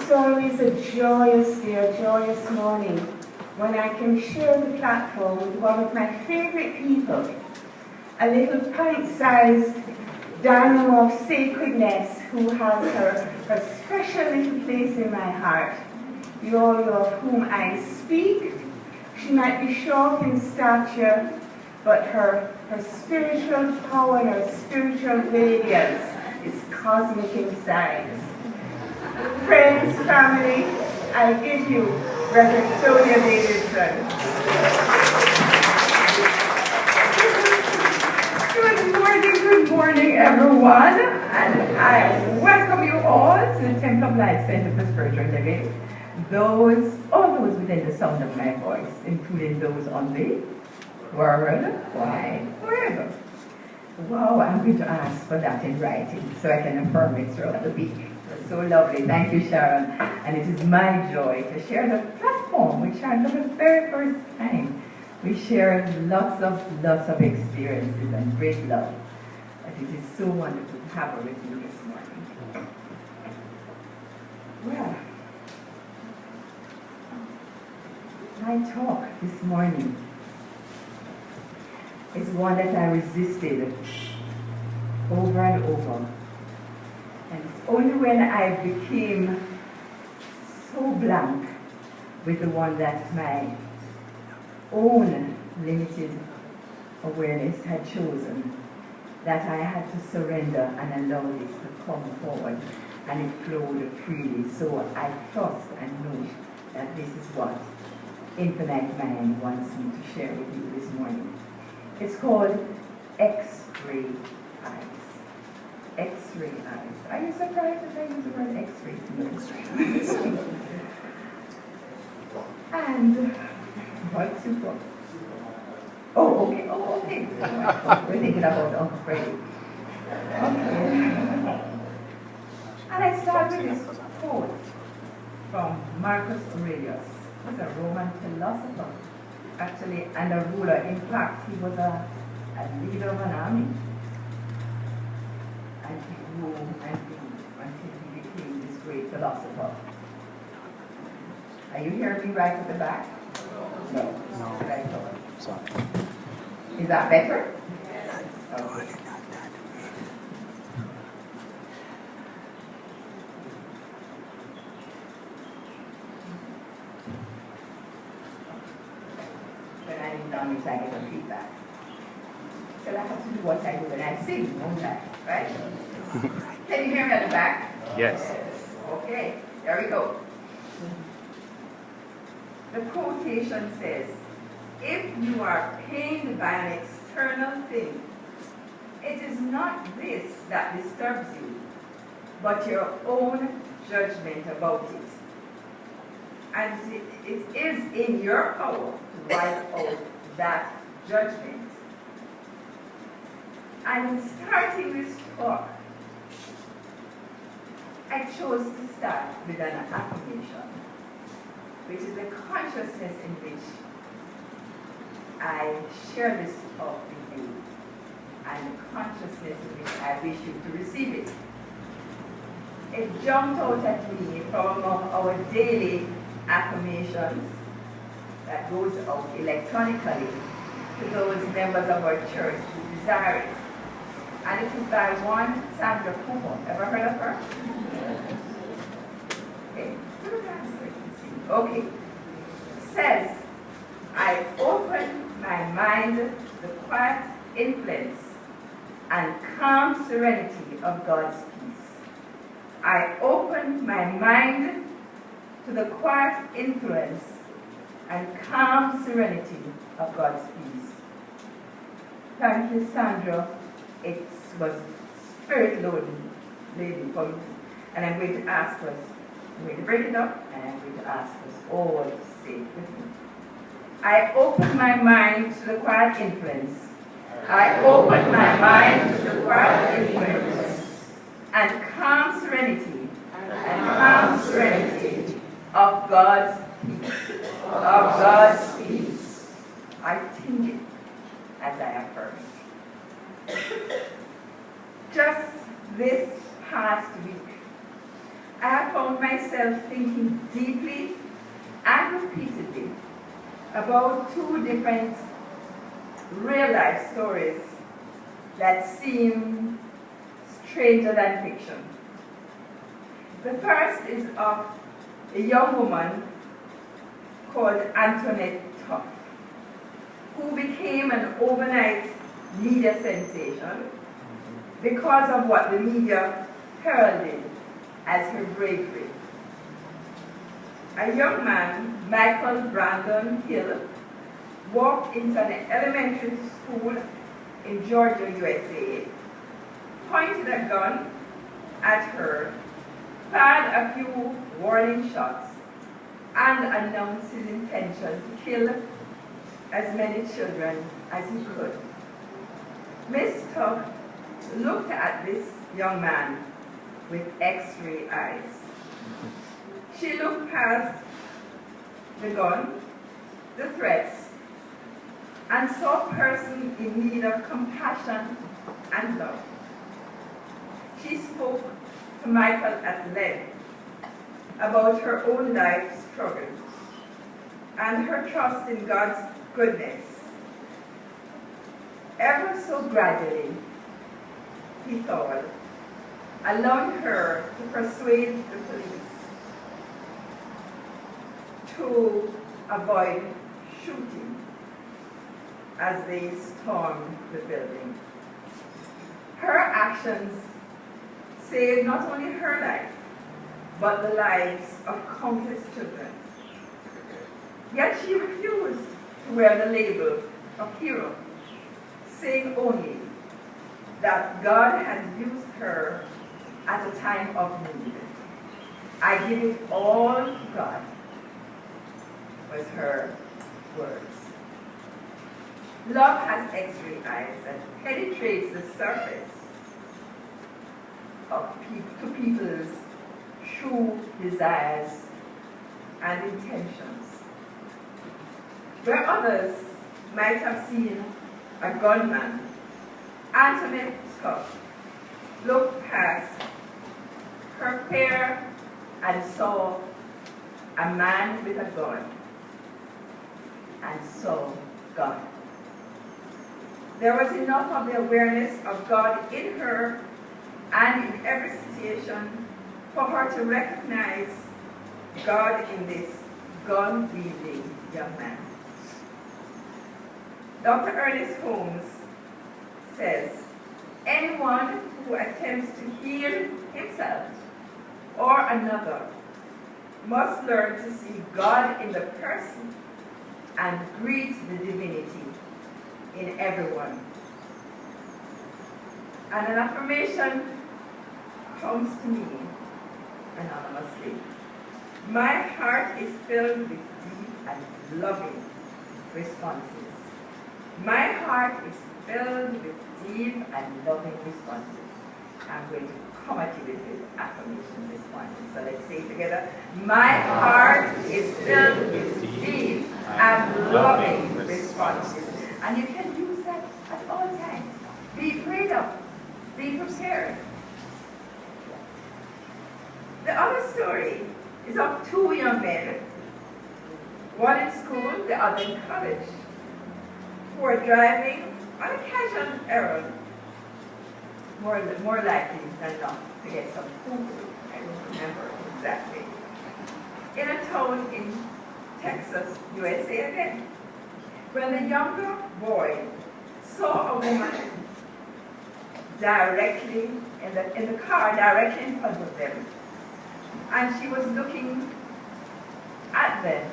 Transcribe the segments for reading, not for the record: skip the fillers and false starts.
It's always a joyous day, a joyous morning, when I can share the platform with one of my favorite people, a little pint-sized dynamo of sacredness who has her special little place in my heart, the all of whom I speak. She might be short in stature, but her spiritual power and her spiritual radiance is cosmic in size. Friends, family, I give you Reverend Sonia Davidson. Good morning, everyone, and I welcome you all to the Temple of Life Center for Spiritual Living. All those within the sound of my voice, including those on the world wide wherever. Wow, I'm going to ask for that in writing so I can affirm it throughout the week. It's so lovely. Thank you, Sharon. And it is my joy to share the platform with Sharon for the very first time. We share lots of experiences and great love. But it is so wonderful to have her with me this morning. Well, my talk this morning is one that I resisted over and over. And it's only when I became so blank with the one that my own limited awareness had chosen that I had to surrender and allow this to come forward, and it flowed freely. So I trust and know that this is what Infinite Mind wants me to share with you this morning. It's called X-ray eyes. X-ray eyes. Are you surprised that I use the word X-ray? No. And what super? Oh, okay. Oh, okay. We're thinking about Uncle Freddy. Okay. And I start with this quote from Marcus Aurelius. He was a Roman philosopher, actually, and a ruler. In fact, he was a leader of an army. And he grew and grew until he became this great philosopher. Are you hearing me right at the back? No. Right. Sorry. Is that better? Yes. Okay. When I'm done, I get a feedback. So I have to do what I do when I sing, won't I? Right? Can you hear me at the back? Yes. Okay, there we go. The quotation says, if you are pained by an external thing, it is not this that disturbs you, but your own judgment about it. And it is in your power to wipe out that judgment. And in starting this talk, I chose to start with an affirmation, which is a consciousness in which I share this talk with you, and the consciousness in which I wish you to receive it. It jumped out at me from our daily affirmations that goes out electronically to those members of our church who desire it. And it is by one Sandra Cooper. Ever heard of her? Okay. Okay. It says, I open my mind to the quiet influence and calm serenity of God's peace. I open my mind to the quiet influence and calm serenity of God's peace. Thank you, Sandra. It was spirit-loading for me. And I'm going to ask us, I'm going to break it up, and I'm going to ask us all to say it with me. I open my mind to the quiet influence. I open my mind to the quiet influence and calm serenity of God's peace. Of God's peace. I think it as I affirm it. Just this past week, I have found found myself thinking deeply and repeatedly about two different real-life stories that seem stranger than fiction. The first is of a young woman called Antoinette Tuff, who became an overnight media sensation because of what the media heralded as her bravery. A young man, Michael Brandon Hill, walked into an elementary school in Georgia, USA, pointed a gun at her, fired a few warning shots, and announced his intention to kill as many children as he could. Miss Tuck looked at this young man with X-ray eyes. She looked past the gun, the threats, and saw a person in need of compassion and love. She spoke to Michael at length about her own life struggles and her trust in God's goodness. Ever so gradually, he thought, allowing her to persuade the police to avoid shooting as they stormed the building. Her actions saved not only her life, but the lives of countless children. Yet she refused to wear the label of hero, saying only that God had used her at a time of need. I give it all to God, was her words. Love has X-ray eyes and penetrates the surface of to people's true desires and intentions. Where others might have seen a gunman, Antoinette Tuff looked past her fear and saw a man with a gun and saw God. There was enough of the awareness of God in her and in every situation for her to recognize God in this gun-wielding young man. Dr. Ernest Holmes says, anyone who attempts to heal himself or another must learn to see God in the person and greet the divinity in everyone. And an affirmation comes to me anonymously. My heart is filled with deep and loving responses. My heart is filled with deep and loving responses. I'm going to come at you with the affirmation responses. So let's say it together. My heart is filled with deep and loving responses. And you can use that at all times. Be prayed up. Be prepared. The other story is of two young men, one in school, the other in college, who are driving on a casual errand, more likely than not to get some food. I don't remember exactly. In a town in Texas, USA again, when the younger boy saw a woman directly in the car directly in front of them, and she was looking at them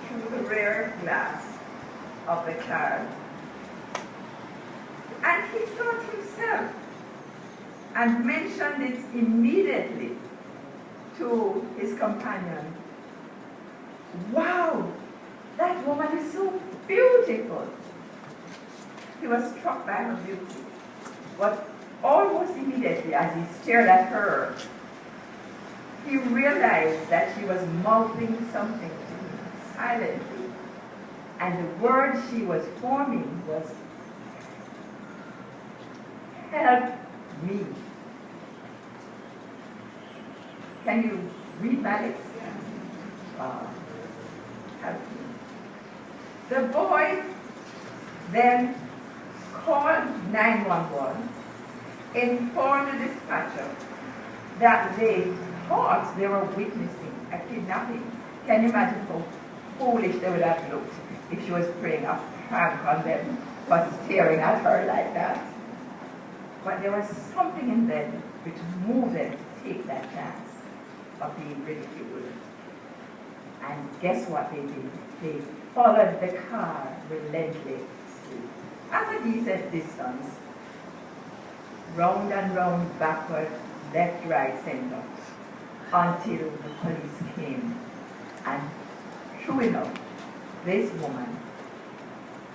through the rear glass of the car. And he thought to himself and mentioned it immediately to his companion. Wow, that woman is so beautiful. He was struck by her beauty, but almost immediately as he stared at her, he realized that she was mouthing something to him silently, and the word she was forming was, "Help me." Can you Read Maddox? Help me. The boy then called 911, informed the dispatcher that they thought they were witnessing a kidnapping. Can you imagine how foolish they would have looked if she was playing a prank on them, but staring at her like that? But there was something in them which moved them to take that chance of being ridiculed. And guess what they did? They followed the car relentlessly at a decent distance, round and round, backward, left, right, center, until the police came. And true enough, this woman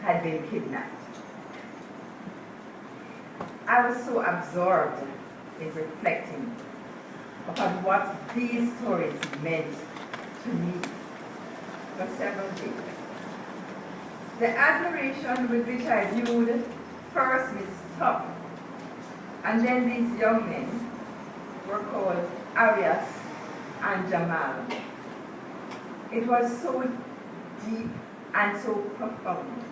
had been kidnapped. I was so absorbed in reflecting upon what these stories meant to me for several days. The admiration with which I viewed first Miss Tuck, and then these young men were called Arias and Jamal. It was so deep and so profound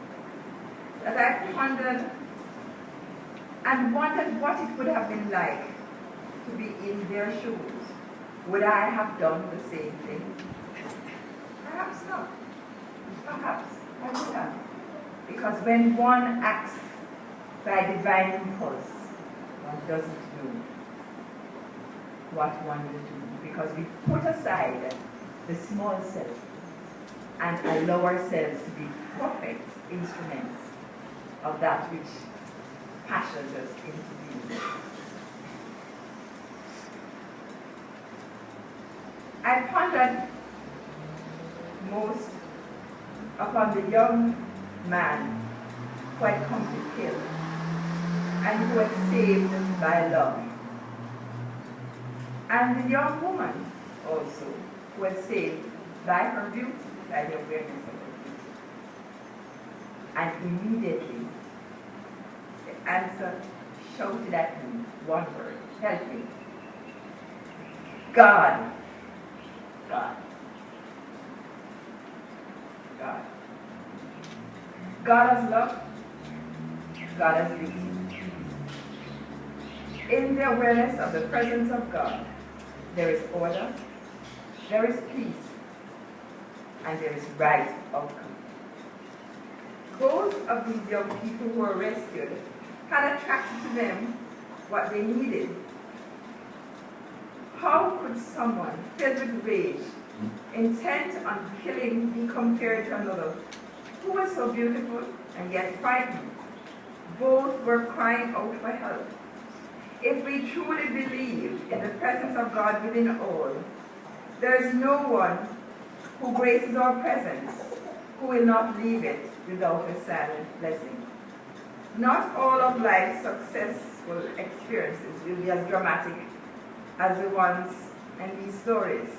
that I pondered and wondered what it would have been like to be in their shoes. Would I have done the same thing? Perhaps not. Perhaps I would have. Because when one acts by divine impulse, one doesn't know what one will do. Because we put aside the small self and allow ourselves to be perfect instruments of that which passions us into being. I pondered most upon the young man who had come to kill and who was saved by love, and the young woman also who was saved by her beauty, by the awareness of her beauty. And immediately the answer shouted at me one word: help me. God. God. God. God has love. God has beauty. In the awareness of the presence of God, there is order, there is peace, and there is right outcome. Both of these young people who were rescued had attracted to them what they needed. How could someone filled with rage, intent on killing, be compared to another who was so beautiful and yet frightened? Both were crying out for help. If we truly believe in the presence of God within all, there is no one who graces our presence who will not leave it without a silent blessing. Not all of life's successful experiences will be as dramatic as the ones in these stories,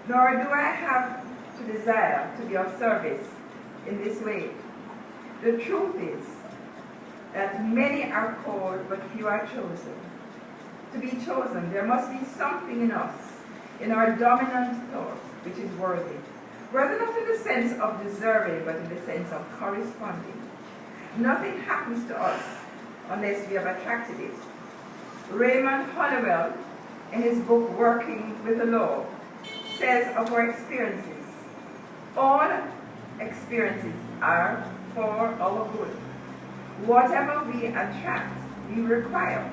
nor do I have to desire to be of service in this way. The truth is that many are called, but few are chosen. To be chosen, there must be something in us, in our dominant thought, which is worthy, rather not in the sense of deserving, but in the sense of corresponding. Nothing happens to us unless we have attracted it. Raymond Hollowell, in his book Working with the Law, says of our experiences, all experiences are for our good. Whatever we attract, we require,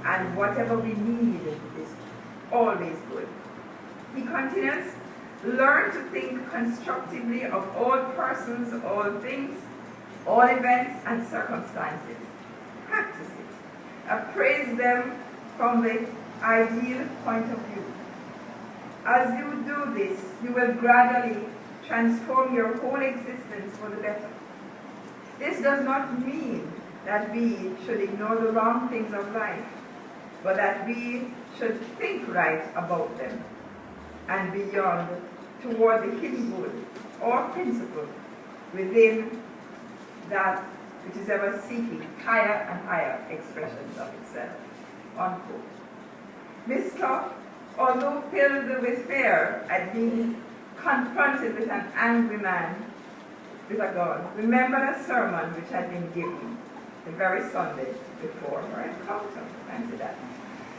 and whatever we need is always good. He continues, learn to think constructively of all persons, all things, all events and circumstances. Practice it. Appraise them from the ideal point of view. As you do this, you will gradually transform your whole existence for the better. This does not mean that we should ignore the wrong things of life, but that we should think right about them and beyond toward the hidden good or principle within that which is ever seeking higher and higher expressions of itself. Unquote. Miss Tuck although filled with fear at being confronted with an angry man, with a gun, remembered a sermon which had been given the very Sunday before her encounter, fancy that,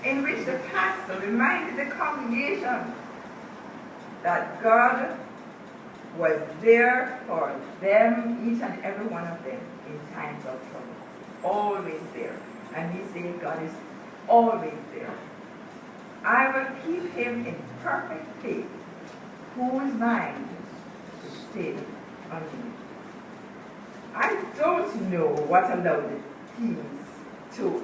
in which the pastor reminded the congregation that God was there for them, each and every one of them, in times of trouble. Always there. And we say God is always there. I will keep him in perfect faith, whose mind is stayed on me. I don't know what allowed the teens to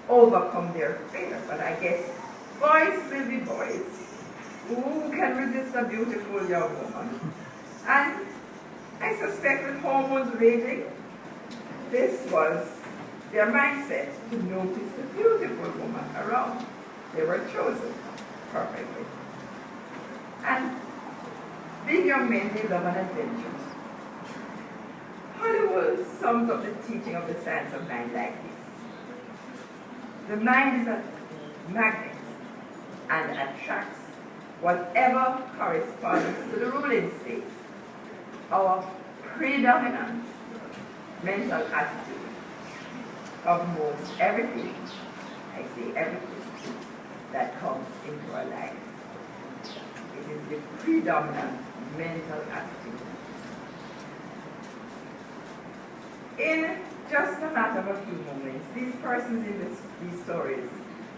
overcome their fear, but I guess boys will be boys. Who can resist a beautiful young woman? And I suspect with hormones raging, this was their mindset, to notice the beautiful woman around. They were chosen perfectly. And being young men, they love an adventure. Hollywood sums up the teaching of the science of mind like this. The mind is a magnet and attracts whatever corresponds to the ruling state. Our predominant mental attitude of most everything, I say everything, that comes into our life. It is the predominant mental attitude. In just a matter of a few moments, these persons in these stories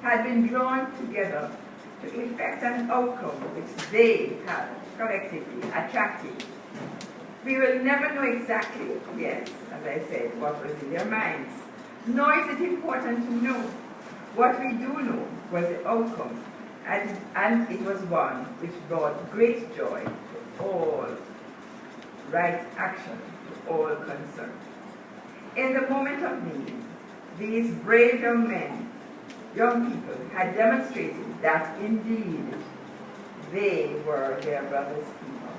had been drawn together to effect an outcome which they had collectively attracted. We will never know exactly, yes, as I said, what was in their minds, nor is it important to know. What we do know was the outcome, and it was one which brought great joy to all, right action to all concerned. In the moment of need, these brave young men, young people, had demonstrated that indeed they were their brother's keeper.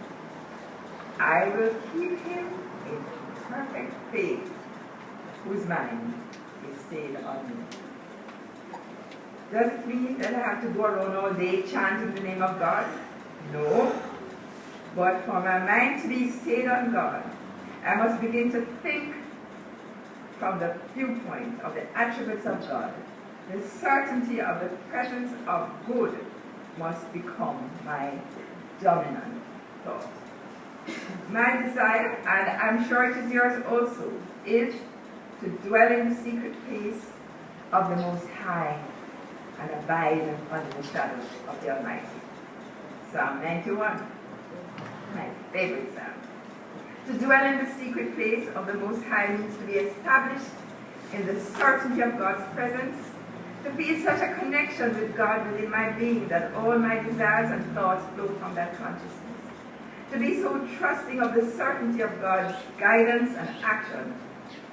I will keep him in perfect faith, whose mind is stayed on me. Does it mean that I have to go around all day chanting the name of God? No. But for my mind to be stayed on God, I must begin to think from the viewpoint of the attributes of God. The certainty of the presence of good must become my dominant thought. My desire, and I'm sure it is yours also, is to dwell in the secret place of the Most High and abide under the shadow of the Almighty. Psalm 91, my favorite psalm. To dwell in the secret place of the Most High means to be established in the certainty of God's presence, to feel such a connection with God within my being that all my desires and thoughts flow from that consciousness, to be so trusting of the certainty of God's guidance and action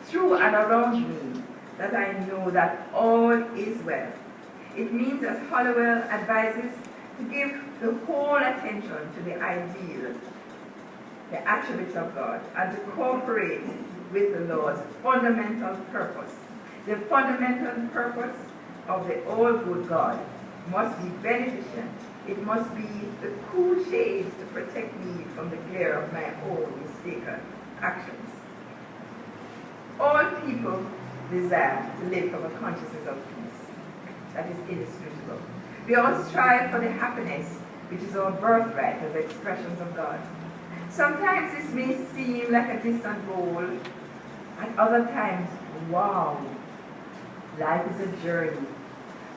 through and around me that I know that all is well. It means, as Hollowell advises, to give the whole attention to the ideal, the attributes of God, and to cooperate with the Lord's fundamental purpose. The fundamental purpose of the all-good God must be beneficent. It must be the cool shades to protect me from the glare of my own mistaken actions. All people desire to live from a consciousness of peace that is indisputable. We all strive for the happiness which is our birthright as expressions of God. Sometimes this may seem like a distant goal. At other times, wow, life is a journey.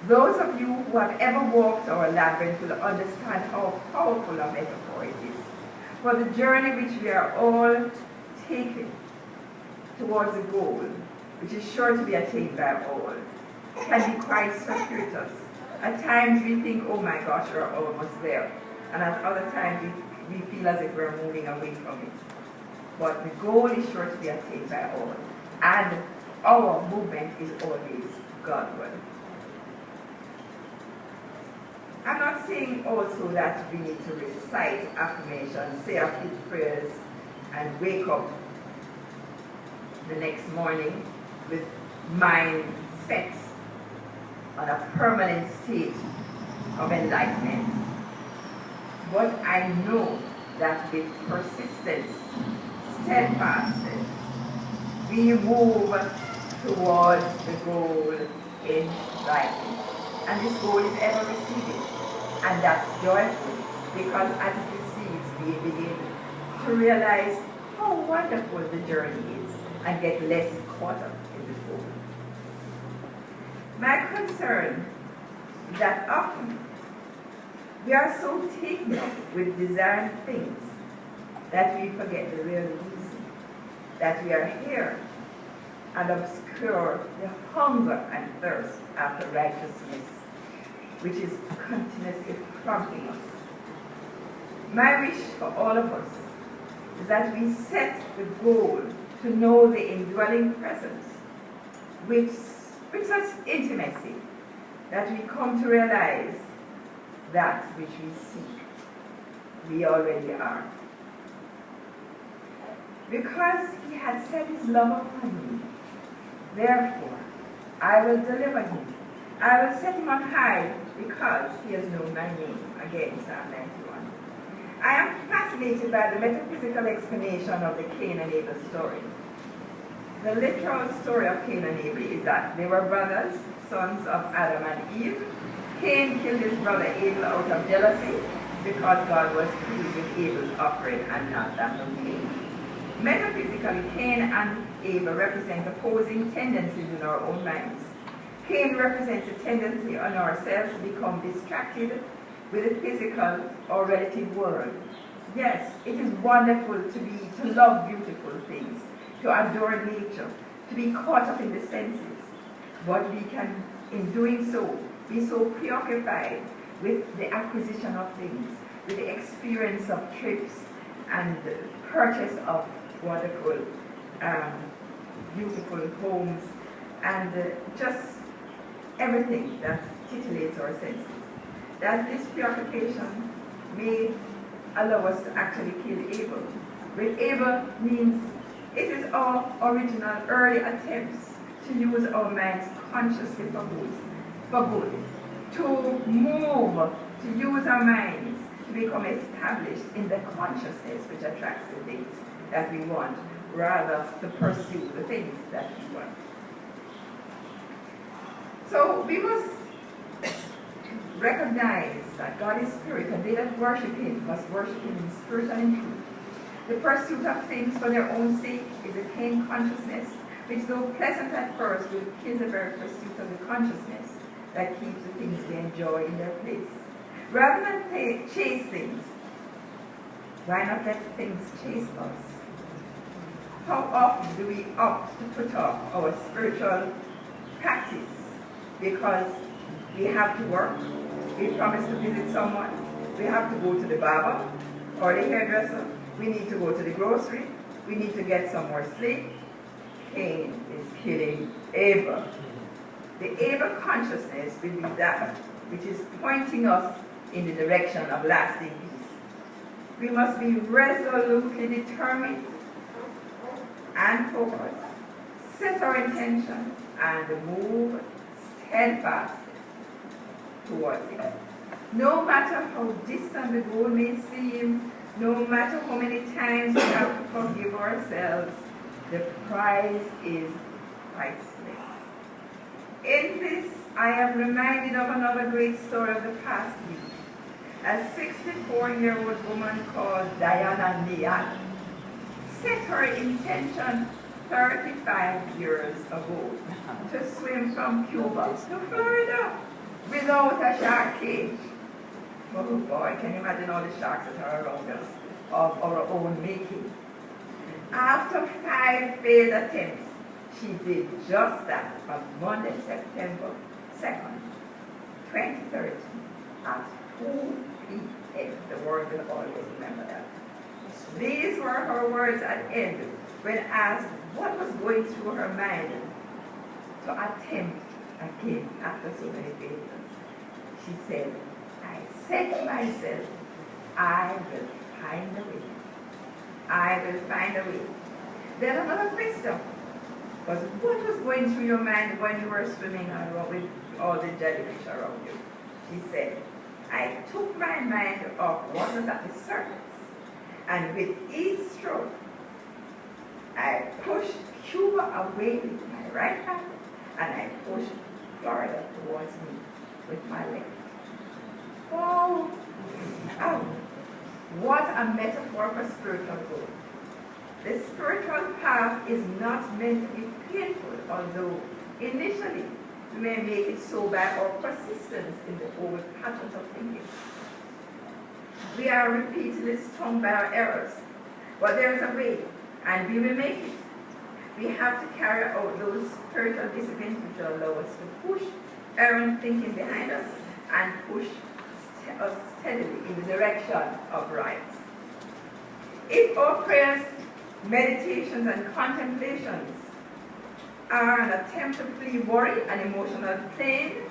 Those of you who have ever walked our labyrinth will understand how powerful a metaphor it is. For the journey which we are all taking towards a goal, which is sure to be attained by all, can be quite circuitous. At times we think, oh my gosh, we're almost there. And at other times we feel as if we're moving away from it. But the goal is sure to be attained by all. And our movement is always Godward. I'm not saying also that we need to recite affirmations, say a few prayers, and wake up the next morning with mind set on a permanent state of enlightenment. But I know that with persistence, steadfastness, we move towards the goal in life. And this goal is ever receding. And that's joyful, because as it receives, we begin to realize how wonderful the journey is and get less caught up in the goal. My concern is that often we are so taken up with desiring things that we forget the real reason that we are here and obscure the hunger and thirst after righteousness, which is continuously prompting us. My wish for all of us is that we set the goal to know the indwelling presence with such intimacy that we come to realize that which we seek, we already are. Because he had set his love upon me, therefore I will deliver him. I will set him on high because he has known my name. Again, Psalm 91. I am fascinated by the metaphysical explanation of the Cain and Abel story. The literal story of Cain and Abel is that they were brothers, sons of Adam and Eve. Cain killed his brother Abel out of jealousy because God was pleased with Abel's offering and not that of Cain. Metaphysically, Cain and Abel represent opposing tendencies in our own minds. Cain represents a tendency on ourselves to become distracted with the physical or relative world. Yes, it is wonderful to love beautiful things, to adore nature, to be caught up in the senses. But we can, in doing so, be so preoccupied with the acquisition of things, with the experience of trips and the purchase of wonderful, beautiful homes, and just everything that titillates our senses, that this preoccupation may allow us to actually kill Abel. With Abel means it is our original early attempts to use our minds consciously for good, to move, to use our minds to become established in the consciousness which attracts the things that we want, rather to pursue the things that we want. So we must recognize that God is spirit, and they that worship him must worship him in spirit and in truth. The pursuit of things for their own sake is a pain consciousness, which though pleasant at first will kill the very pursuit of the consciousness that keeps the things they enjoy in their place. Rather than chase things, why not let things chase us? How often do we opt to put off our spiritual practice because we have to work, we promise to visit someone, we have to go to the barber or the hairdresser, we need to go to the grocery, we need to get some more sleep? Cain is killing Abel. The Abel consciousness will be that which is pointing us in the direction of lasting peace. We must be resolutely determined and focused, set our intention, and move steadfast towards it. No matter how distant the goal may seem, no matter how many times we have to forgive ourselves, the prize is priceless. In this, I am reminded of another great story of the past week. A 64-year-old woman called Diana Niat set her intention 35 years ago to swim from Cuba to Florida without a shark cage. Oh boy, can you imagine all the sharks that are around us of our own making? After 5 failed attempts, she did just that on Monday, September 2nd, 2013 at 2 p.m. The world will always remember that. These were her words at the end when asked what was going through her mind to attempt again after so many failures. She said, I said to myself, I will find a way. I will find a way. Then another question was, what was going through your mind when you were swimming around with all the jellyfish around you? She said, I took my mind off what was at the surface, and with each stroke, I pushed Cuba away with my right hand, and I pushed Florida towards me with my left. Oh, oh, what a metaphor for spiritual growth. The spiritual path is not meant to be painful, although initially we may make it so by our persistence in the old patterns of thinking. We are repeatedly stung by our errors, but there is a way, and we will make it. We have to carry out those spiritual disciplines which will allow us to push errant thinking behind us and push us steadily in the direction of right. If our prayers, meditations, and contemplations are an attempt to flee worry and emotional pain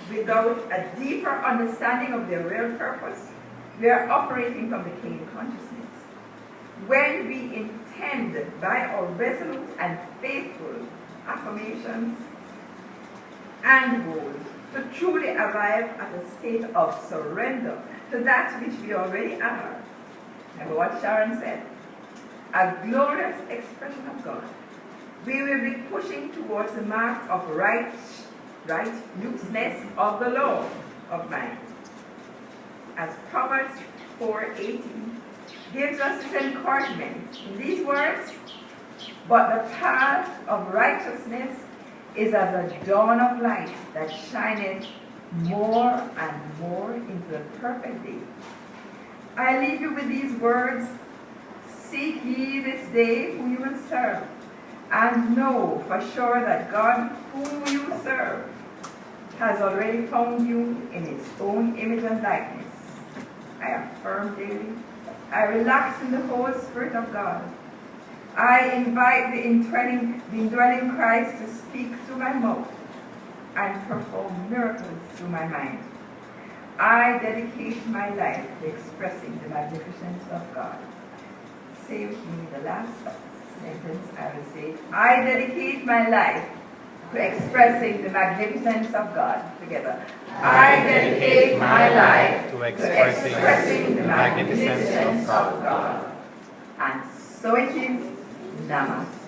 without a deeper understanding of their real purpose, we are operating from the Kingdom consciousness. When we intend by our resolute and faithful affirmations and goals to truly arrive at a state of surrender to that which we already are, remember what Sharon said, a glorious expression of God, we will be pushing towards the mark of righteousness of the law of mind. As Proverbs 4:18 gives us this encouragement in these words, but the path of righteousness is as a dawn of light that shineth more and more into the perfect day. I leave you with these words, seek ye this day who you will serve, and know for sure that God whom you serve has already found you in his own image and likeness. I affirm daily. I relax in the Holy Spirit of God. I invite the indwelling Christ to speak through my mouth and perform miracles through my mind. I dedicate my life to expressing the magnificence of God. Say with me the last sentence I will say. I dedicate my life to expressing the magnificence of God. Together. I dedicate my life to expressing the magnificence of God. And so it is. Namaste.